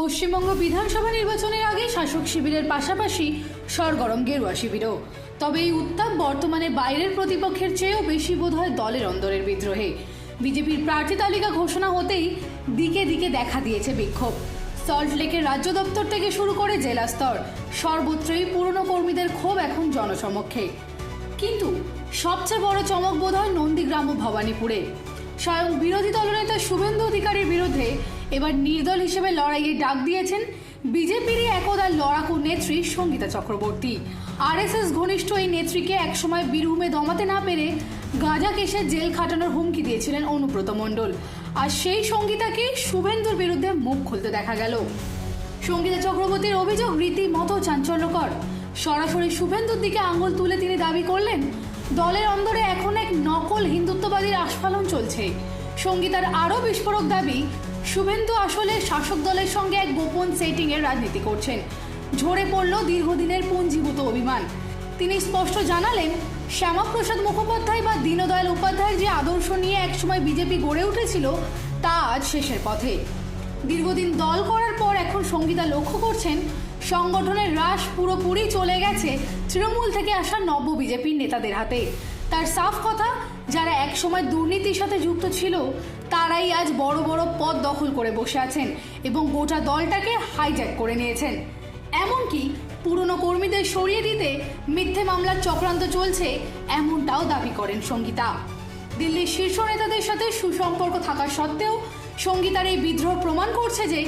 পশ্চিমবঙ্গ বিধানসভা নির্বাচনের আগে শাসক শিবিরের পাশাপাশি সরগরম গেরুয়া শিবিরও। তবে এই উত্তাপ বর্তমানে বাইরের প্রতিপক্ষের চেয়েও বেশি বোধ হয় দলের অন্দরের বিদ্রোহে। বিজেপির প্রার্থী তালিকা ঘোষণা হতেই দিকে দিকে দেখা দিয়েছে বিক্ষোভ। সল্টলেকের রাজ্য দপ্তর থেকে শুরু করে জেলা স্তর সর্বত্রই পুরনো কর্মীদের ক্ষোভ এখন জনসমক্ষে। কিন্তু সবচেয়ে বড় চমক বোধ হয় নন্দীগ্রাম ও ভবানীপুরে। স্বয়ং বিরোধী দলনেতা শুভেন্দু অধিকারীর বিরুদ্ধে এবার নির্দল হিসেবে লড়াইয়ের ডাক দিয়েছেন বিজেপিরই একদা লড়াকু নেত্রী সঙ্গীতা চক্রবর্তী। আরএসএস ঘনিষ্ঠ এই নেত্রীকে একসময় বীরভূমে দমাতে না পেরে গাঁজা কেসে জেল খাটানোর হুমকি দিয়েছিলেন অনুব্রত মণ্ডল। আর সেই সঙ্গীতাকে শুভেন্দুর বিরুদ্ধে মুখ খুলতে দেখা গেল। সঙ্গীতা চক্রবর্তীর অভিযোগ রীতিমতো চাঞ্চল্যকর। সরাসরি শুভেন্দুর দিকে আঙুল তুলে তিনি দাবি করলেন, দলের অন্দরে এখন এক নকল হিন্দুত্ববাদীর আস্ফালন চলছে। সঙ্গীতার আরও বিস্ফোরক দাবি, শুভেন্দু আসলে শাসক দলের সঙ্গে এক গোপন সেটিং এর রাজনীতি করছেন। ঝরে পড়ল দীর্ঘদিনের পুঞ্জীভূত অভিমান। তিনি স্পষ্ট জানালেন, শ্যামাপ্রসাদ মুখোপাধ্যায় বা দীনদয়াল উপাধ্যায়ের যে আদর্শ নিয়ে একসময় বিজেপি গড়ে উঠেছিল তা আজ শেষের পথে। দীর্ঘদিন দল করার পর এখন সঙ্গীতা লক্ষ্য করছেন সংগঠনের রাশ পুরোপুরি চলে গেছে তৃণমূল থেকে আসা নব্য বিজেপির নেতাদের হাতে। তার সাফ কথা, যারা একসময় দুর্নীতির সাথে যুক্ত ছিল তারাই আজ বড় বড় পদ দখল করে বসে আছেন এবং গোটা দলটাকে হাইজ্যাক করে নিয়েছেন। এমনকি পুরনো কর্মীদের সরিয়ে দিতে মিথ্যে মামলার চক্রান্ত চলছে, এমনটাও দাবি করেন সঙ্গীতা। দিল্লির শীর্ষ নেতাদের সাথে সুসম্পর্ক থাকা সত্ত্বেও সঙ্গীতার এই বিদ্রোহ প্রমাণ করছে যে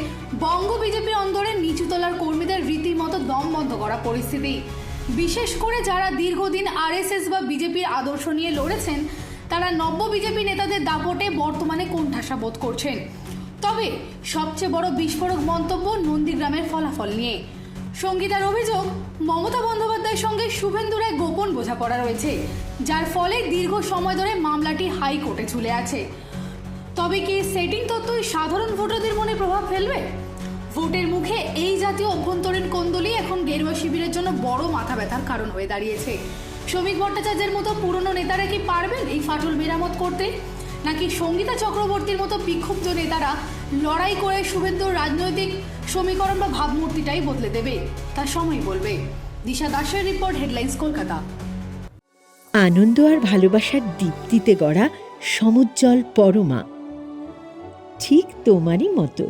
বঙ্গ বিজেপির অন্দরে নিচুতলার কর্মীদের রীতিমতো দম বন্ধ করা পরিস্থিতি। বিশেষ করে যারা দীর্ঘদিন আরএসএস বা বিজেপির আদর্শ নিয়ে লড়েছেন তারা নব্য বিজেপি নেতাদের দাপটে বর্তমানে কোণঠাসা বোধ করছেন। তবে সবচেয়ে বড় বিস্ফোরক মন্তব্য নন্দীগ্রামের ফলাফল নিয়ে। সঙ্গীতার অভিযোগ, মমতা বন্দ্যোপাধ্যায়ের সঙ্গে শুভেন্দুর এক গোপন বোঝাপড়া রয়েছে, যার ফলে দীর্ঘ সময় ধরে মামলাটি হাইকোর্টে ঝুলে আছে। তবে কি সেটিং তত্ত্বই সাধারণ ভোটারদের মনে প্রভাব ফেলবে? ভোটের মুখে এই জাতীয় অভ্যন্তরীণ কোন্দলই এখন গেরুয়া শিবিরের জন্য বড় মাথা ব্যথার কারণ হয়ে দাঁড়িয়েছে। শ্রমিক ভট্টাচার্যের মতো পুরনো নেতারা কি পারবেন এই ফাটল মেরামত করতে, নাকি সঙ্গীতা চক্রবর্তীর মতো বিক্ষুব্ধ নেতারা লড়াই করে শুভেন্দুর রাজনৈতিক সমীকরণ বা ভাবমূর্তিটাই বদলে দেবে? তা সময় বলবে। দিশা দাসের রিপোর্ট, হেডলাইন্স, কলকাতা। আনন্দ আর ভালোবাসার দীপ্তিতে গড়া সমুজ্জ্বল পরমা, ঠিক তোমারই মতো।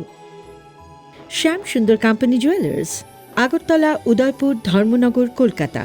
শ্যাম সুন্দর কোম্পানি জুয়েলার্স, আগরতলা, উদয়পুর, ধর্মনগর, কলকাতা।